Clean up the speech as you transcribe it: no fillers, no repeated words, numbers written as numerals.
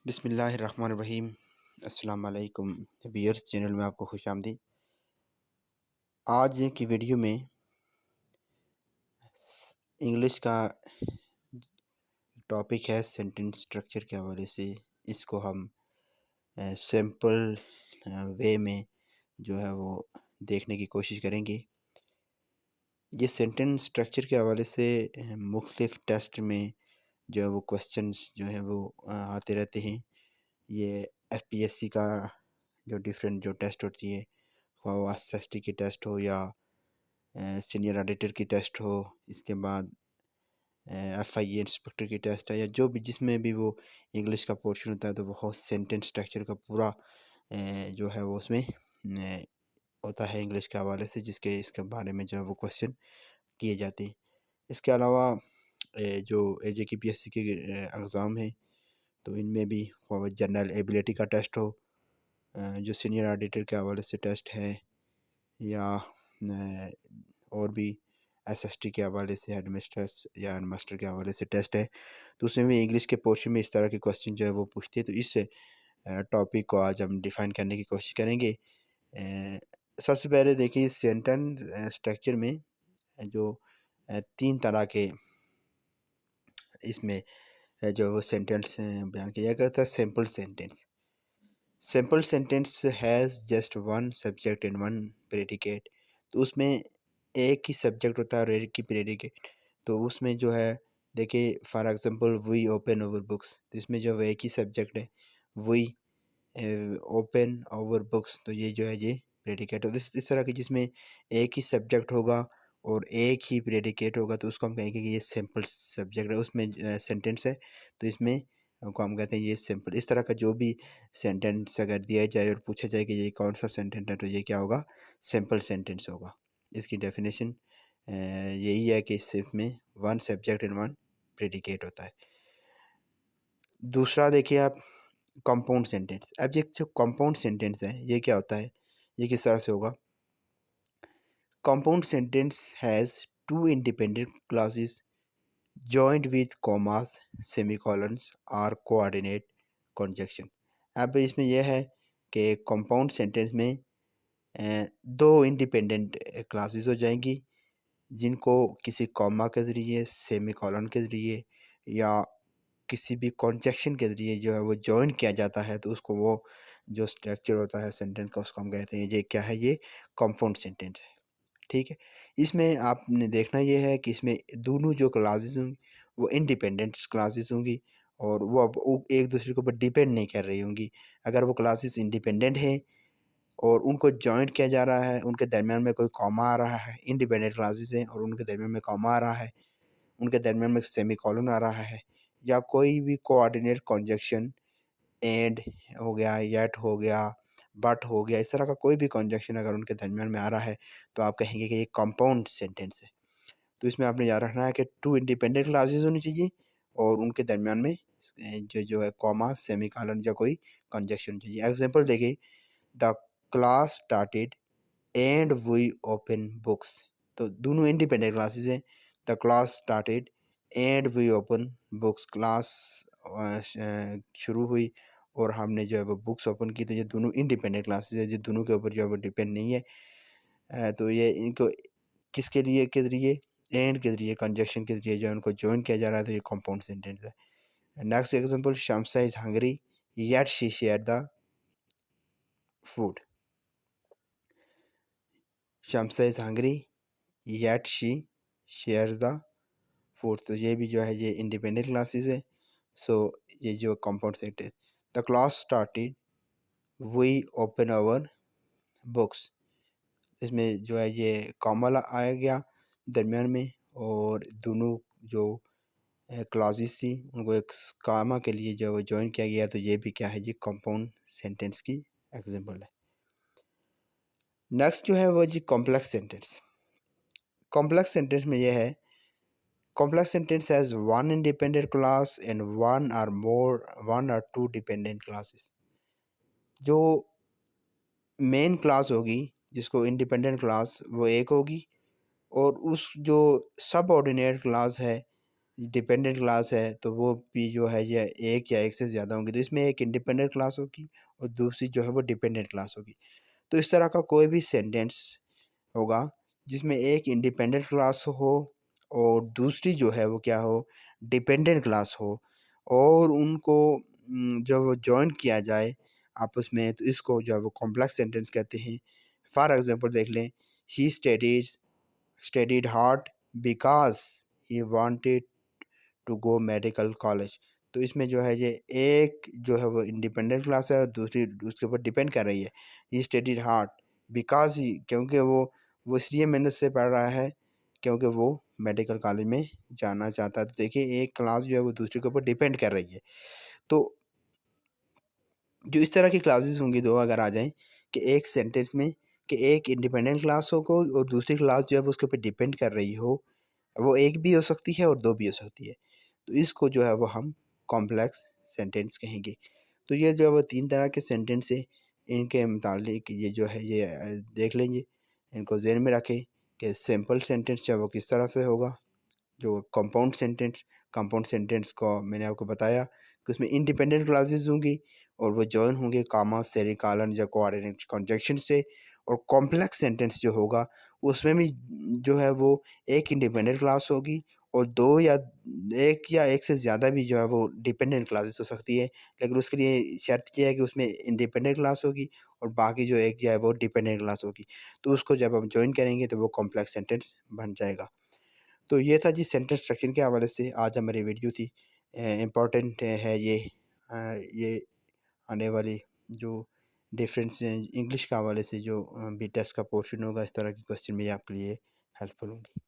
बिस्मिल्लाहिर्रहमानिर्रहीम। अस्सलाम वालेकुम व्यूअर्स, चैनल में आपको खुशामदीद। आज की वीडियो में इंग्लिश का टॉपिक है सेंटेंस स्ट्रक्चर के हवाले से। इसको हम सिंपल वे में जो है वो देखने की कोशिश करेंगे। ये सेंटेंस स्ट्रक्चर के हवाले से मुख्तलिफ़ टेस्ट में जो है वो क्वेश्चंस जो है वो आते रहते हैं। ये एफपीएससी का जो डिफरेंट जो टेस्ट होती है, वो एसएसटी की टेस्ट हो या सीनियर ऑडिटर की टेस्ट हो, इसके बाद एफआईए इंस्पेक्टर की टेस्ट है, या जो भी जिसमें भी वो इंग्लिश का पोर्शन होता है, तो वो सेंटेंस स्ट्रक्चर का पूरा जो है वो उसमें होता है इंग्लिश के हवाले से, जिसके इसके बारे में जो है वो क्वेश्चन किए जाते हैं। इसके अलावा जो एजेकेपीएससी के एग्ज़ाम हैं, तो इनमें भी जनरल एबिलिटी का टेस्ट हो, जो सीनियर ऑडिटर के हवाले से टेस्ट है, या और भी एसएसटी के हवाले से हेडमिस्ट्रेस या हेडमास्टर के हवाले से टेस्ट है, तो उसमें भी इंग्लिश के पोर्शन में इस तरह के क्वेश्चन जो है वो पूछते हैं। तो इस टॉपिक को आज हम डिफ़ाइन करने की कोशिश करेंगे। सबसे पहले देखिए, सेंटेंस स्ट्रक्चर में जो 3 तरह के इसमें जो वो सेंटेंस बयान किया जाता है। Simple sentence has just one subject and one predicate. तो उसमें एक ही सब्जेक्ट होता है और एक ही प्रेडिकेट। तो उसमें जो है, देखिए for example we open our books, तो इसमें जो है एक ही सब्जेक्ट है, वी ओपन ओवर बुक्स, तो ये जो है ये प्रेडिकेट होता है। इस तरह की जिसमें एक ही सब्जेक्ट होगा और एक ही प्रेडिकेट होगा, तो उसको हम कहेंगे कि ये सिंपल सब्जेक्ट है, उसमें सेंटेंस है, तो इसमें को हम कहते हैं ये सिंपल। इस तरह का जो भी सेंटेंस अगर दिया जाए और पूछा जाए कि ये कौन सा सेंटेंस है, तो ये क्या होगा, सिंपल सेंटेंस होगा। इसकी डेफिनेशन यही है कि सिर्फ में one subject and one predicate होता है। दूसरा देखिए आप, कंपाउंड सेंटेंस। अब ये जो कंपाउंड सेंटेंस है, ये क्या होता है, ये किस तरह से होगा। Compound sentence has two independent clauses joint with commas, semicolons और कोऑर्डिनेट कंजक्शन। अब इसमें यह है कि कंपाउंड सेंटेंस में दो इंडिपेंडेंट क्लासेस हो जाएंगी, जिनको किसी कॉमा के ज़रिए, सेमीकोलन के ज़रिए या किसी भी कंजक्शन के ज़रिए जो है वो जॉइन किया जाता है, तो उसको वो जो स्ट्रक्चर होता है सेंटेंस का, उसको हम कहते हैं, ये क्या है, ये कंपाउंड सेंटेंस है। ठीक है। इसमें आपने देखना ये है कि इसमें दोनों जो क्लासेस होंगी वो इंडिपेंडेंट क्लासेस होंगी, और वो अब एक दूसरे के ऊपर डिपेंड नहीं कर रही होंगी। अगर वो क्लासेस इंडिपेंडेंट हैं और उनको जॉइंट किया जा रहा है, उनके दरमियान में कोई कॉमा आ रहा है, इंडिपेंडेंट क्लासेस हैं और उनके दरमियान में कॉमा आ रहा है, उनके दरमियान में सेमीकोलन आ रहा है, या कोई भी कोऑर्डिनेट कंजक्शन, एंड हो गया, येट हो गया, बट हो गया, इस तरह का कोई भी कंजक्शन अगर उनके दरमियान में आ रहा है, तो आप कहेंगे कि ये कंपाउंड सेंटेंस है। तो इसमें आपने याद रखना है कि टू इंडिपेंडेंट क्लासेस होनी चाहिए और उनके दरमियान में जो है कॉमा, सेमीकोलन या कोई कंजक्शन चाहिए। एग्जांपल देखिए, the class started and we open books. तो दोनों इंडिपेंडेंट क्लासेस हैं। The class started and we open books, class शुरू हुई और हमने जो है वो बुक्स ओपन की, तो ये दोनों इंडिपेंडेंट क्लासेस है, ये दोनों के ऊपर जो है वो डिपेंड नहीं है। तो ये इनको किसके लिए के ज़रिए, एंड के ज़रिए, कंजक्शन के ज़रिए जो है उनको जॉइन किया जा रहा है, तो ये कंपाउंड सेंटेंस है। Next example, Shamsa is hungry yet she share the food. Shamsa is hungry yet she shares the food, तो ये भी जो है ये इंडिपेंडेंट क्लासेस है। सो ये जो compound sentence, the class started we open our books, इसमें जो है ये कॉमा आया गया दरमियान में, और दोनों जो क्लॉजेस थी उनको एक कामा के लिए जो जॉइन किया गया, तो ये भी क्या है, ये कंपाउंड सेंटेंस की एग्जांपल है। नेक्स्ट जो है वो जी कॉम्प्लेक्स सेंटेंस। कॉम्प्लेक्स सेंटेंस में ये है, complex sentence has one independent class and one और टू डिपेंडेंट क्लासेस। जो मेन क्लास होगी, जिसको इंडिपेंडेंट क्लास, वो एक होगी, और उस जो सब ऑर्डिनेट क्लास है डिपेंडेंट क्लास है तो वो भी जो है ये एक या एक से ज़्यादा होंगी, तो इसमें एक इंडिपेंडेंट क्लास होगी और दूसरी जो है वो डिपेंडेंट क्लास होगी। तो इस तरह का कोई भी सेंटेंस होगा जिसमें एक इंडिपेंडेंट क्लास हो और दूसरी जो है वो क्या हो, डिपेंडेंट क्लास हो, और उनको जब जॉइन किया जाए आपस में तो इसको जो है वो कॉम्प्लेक्स सेंटेंस कहते हैं। फॉर एग्जांपल देख लें, he studied hard because he wanted to go medical college. तो इसमें जो है ये एक जो है वो इंडिपेंडेंट क्लास है और दूसरी उसके ऊपर डिपेंड कर रही है। ही स्टडीड हार्ड बिकॉज ही, क्योंकि वो इसलिए मेहनत से पढ़ रहा है क्योंकि वो मेडिकल कॉलेज में जाना चाहता है। तो देखिए एक क्लास जो है वो दूसरे के ऊपर डिपेंड कर रही है। तो जो इस तरह की क्लासेस होंगी दो अगर आ जाएं कि एक सेंटेंस में कि एक इंडिपेंडेंट क्लास हो को और दूसरी क्लास जो है वो उसके ऊपर डिपेंड कर रही हो, वो एक भी हो सकती है और दो भी हो सकती है, तो इसको जो है वो हम कॉम्प्लेक्स सेंटेंस कहेंगे। तो ये जो है वो तीन तरह के सेंटेंस है, इनके मुतालिक ये जो है ये देख लेंगे, इनको ज़हन में रखें कि सिंपल सेंटेंस जो है वो किस तरह से होगा। जो कंपाउंड सेंटेंस को मैंने आपको बताया कि उसमें इंडिपेंडेंट क्लासेस होंगी और वो जॉइन होंगे कामा सेरिकालन या कोऑर्डिनेट कंजंक्शन से। और कॉम्प्लेक्स सेंटेंस जो होगा उसमें भी जो है वो एक इंडिपेंडेंट क्लास होगी और दो या एक से ज़्यादा भी जो है वो डिपेंडेंट क्लासेस हो सकती है, लेकिन उसके लिए शर्त यह है कि उसमें इंडिपेंडेंट क्लास होगी और बाकी जो एक जो है वो डिपेंडेंट क्लास होगी। तो उसको जब हम जॉइन करेंगे तो वो कॉम्प्लेक्स सेंटेंस बन जाएगा। तो ये था जी सेंटेंस स्ट्रक्चर के हवाले से आज हमारी वीडियो थी। इम्पोर्टेंट है ये आने वाली जो डिफरेंस इंग्लिश के हवाले से जो भी टेस्ट का पोर्शन होगा, इस तरह की क्वेश्चन भी आपके लिए हेल्पफुल होंगी।